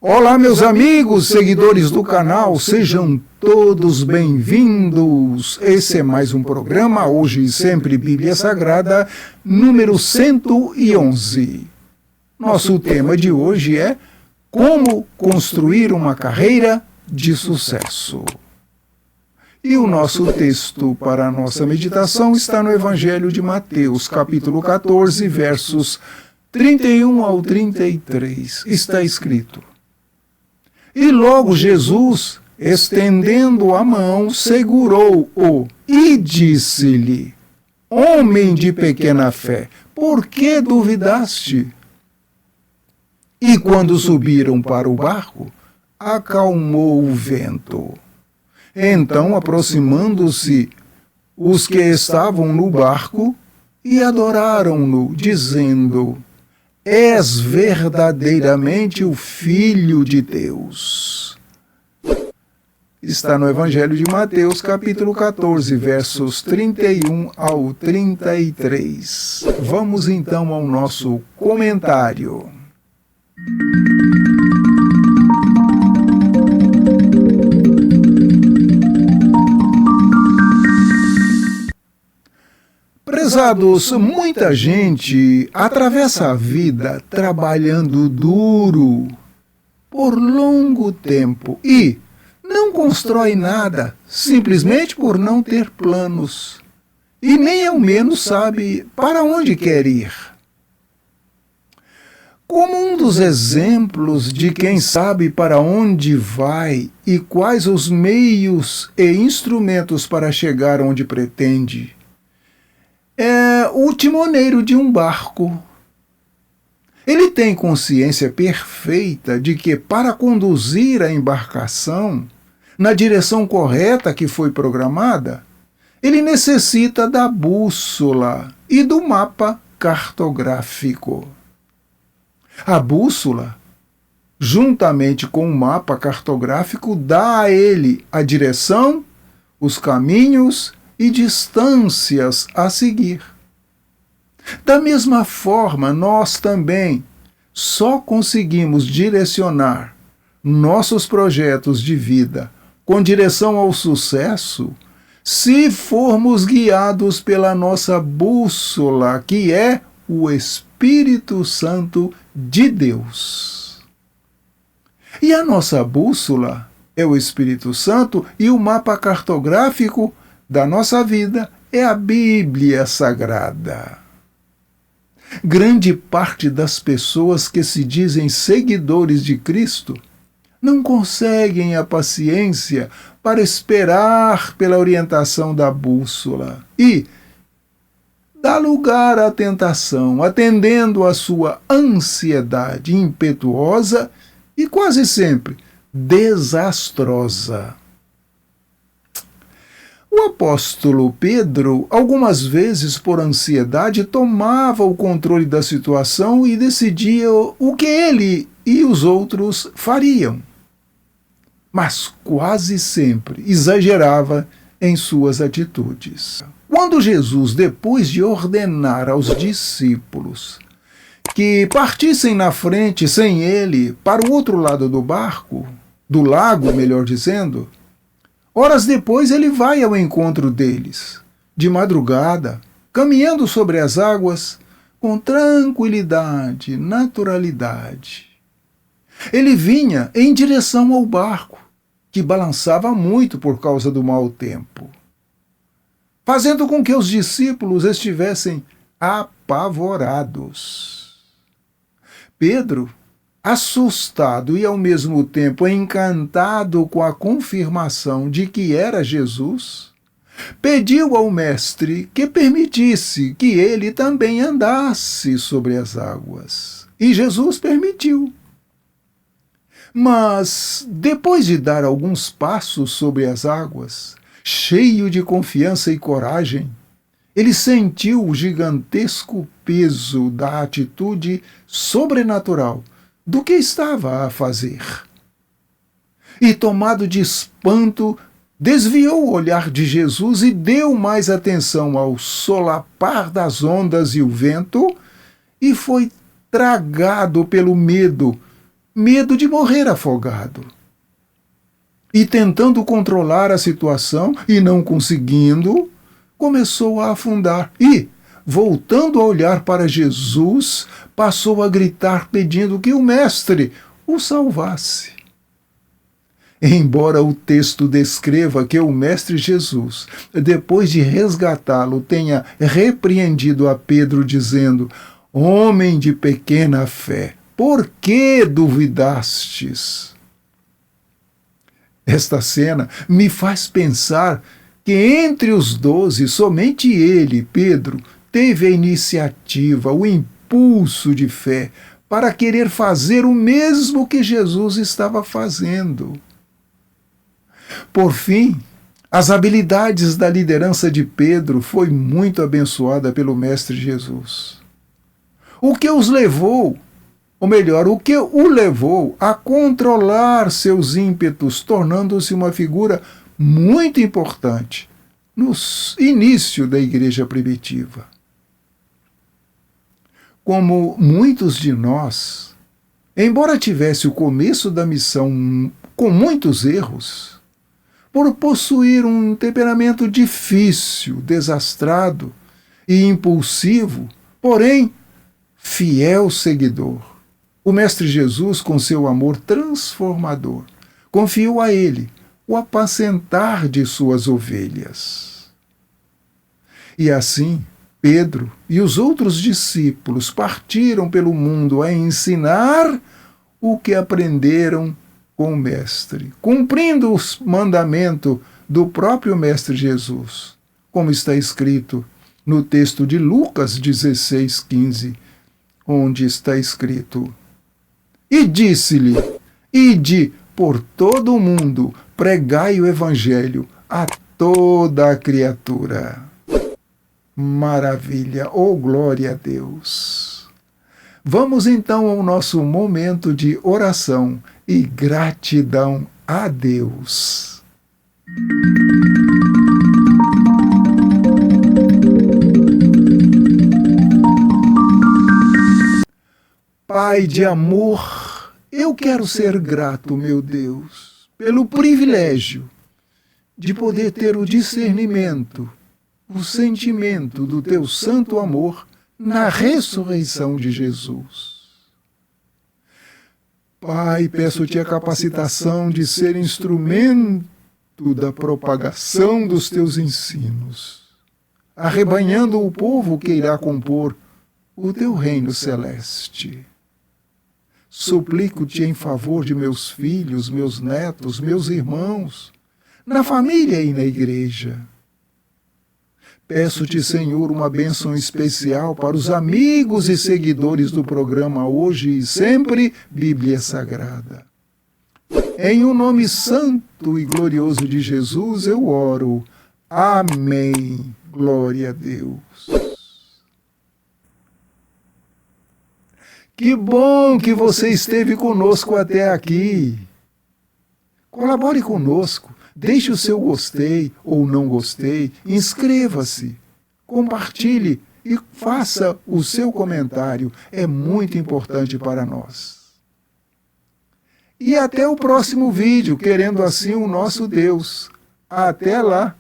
Olá, meus amigos, seguidores do canal, sejam todos bem-vindos. Esse é mais um programa, hoje e sempre Bíblia Sagrada, número 111. Nosso tema de hoje é como construir uma carreira de sucesso. E o nosso texto para a nossa meditação está no Evangelho de Mateus, capítulo 14, versos 31 ao 33. Está escrito: E logo Jesus, estendendo a mão, segurou-o e disse-lhe: Homem de pequena fé, por que duvidaste? E quando subiram para o barco, acalmou o vento. Então, aproximando-se os que estavam no barco, e adoraram-no, dizendo: És verdadeiramente o Filho de Deus. Está no Evangelho de Mateus, capítulo 14, versos 31 ao 33. Vamos então ao nosso comentário. Prezados, muita gente atravessa a vida trabalhando duro por longo tempo e não constrói nada simplesmente por não ter planos e nem ao menos sabe para onde quer ir. Como um dos exemplos de quem sabe para onde vai e quais os meios e instrumentos para chegar onde pretende, é o timoneiro de um barco. Ele tem consciência perfeita de que, para conduzir a embarcação na direção correta que foi programada, ele necessita da bússola e do mapa cartográfico. A bússola, juntamente com o mapa cartográfico, dá a ele a direção, os caminhos e distâncias a seguir. Da mesma forma, nós também só conseguimos direcionar nossos projetos de vida com direção ao sucesso se formos guiados pela nossa bússola, que é o Espírito Santo de Deus. E a nossa bússola é o Espírito Santo e o mapa cartográfico da nossa vida é a Bíblia Sagrada. Grande parte das pessoas que se dizem seguidores de Cristo não conseguem a paciência para esperar pela orientação da bússola e dá lugar à tentação, atendendo à sua ansiedade impetuosa e quase sempre desastrosa. O apóstolo Pedro, algumas vezes por ansiedade, tomava o controle da situação e decidia o que ele e os outros fariam. Mas quase sempre exagerava em suas atitudes. Quando Jesus, depois de ordenar aos discípulos que partissem na frente sem ele para o outro lado do barco, do lago, melhor dizendo, horas depois ele vai ao encontro deles, de madrugada, caminhando sobre as águas com tranquilidade, naturalidade. Ele vinha em direção ao barco, que balançava muito por causa do mau tempo, fazendo com que os discípulos estivessem apavorados. Pedro, assustado e ao mesmo tempo encantado com a confirmação de que era Jesus, pediu ao mestre que permitisse que ele também andasse sobre as águas. E Jesus permitiu. Mas, depois de dar alguns passos sobre as águas, cheio de confiança e coragem, ele sentiu o gigantesco peso da atitude sobrenatural do que estava a fazer. E, tomado de espanto, desviou o olhar de Jesus e deu mais atenção ao solapar das ondas e o vento, e foi tragado pelo medo, medo de morrer afogado. E tentando controlar a situação e não conseguindo, começou a afundar. E, voltando a olhar para Jesus, passou a gritar pedindo que o Mestre o salvasse. Embora o texto descreva que o Mestre Jesus, depois de resgatá-lo, tenha repreendido a Pedro, dizendo: homem de pequena fé, por que duvidastes? Esta cena me faz pensar que entre os 12, somente ele, Pedro, teve a iniciativa, o impulso de fé para querer fazer o mesmo que Jesus estava fazendo. Por fim, as habilidades da liderança de Pedro foi muito abençoada pelo Mestre Jesus. O que os levou, ou melhor, o que o levou a controlar seus ímpetos, tornando-se uma figura muito importante no início da igreja primitiva. Como muitos de nós, embora tivesse o começo da missão com muitos erros, por possuir um temperamento difícil, desastrado e impulsivo, porém fiel seguidor, o Mestre Jesus, com seu amor transformador, confiou a ele o apacentar de suas ovelhas. E assim, Pedro e os outros discípulos partiram pelo mundo a ensinar o que aprenderam com o Mestre, cumprindo o mandamento do próprio Mestre Jesus, como está escrito no texto de Lucas 16:15, onde está escrito: e disse-lhe, ide por todo o mundo, pregai o evangelho a toda a criatura. Maravilha, oh glória a Deus! Vamos então ao nosso momento de oração e gratidão a Deus. Pai de amor, eu quero ser grato, meu Deus, pelo privilégio de poder ter o discernimento, o sentimento do teu santo amor na ressurreição de Jesus. Pai, peço-te a capacitação de ser instrumento da propagação dos teus ensinos, arrebanhando o povo que irá compor o teu reino celeste. Suplico-te em favor de meus filhos, meus netos, meus irmãos, na família e na igreja. Peço-te, Senhor, uma bênção especial para os amigos e seguidores do programa Hoje e Sempre Bíblia Sagrada. Em o nome santo e glorioso de Jesus eu oro. Amém. Glória a Deus. Que bom que você esteve conosco até aqui. Colabore conosco, deixe o seu gostei ou não gostei, inscreva-se, compartilhe e faça o seu comentário. É muito importante para nós. E até o próximo vídeo, querendo assim o nosso Deus. Até lá!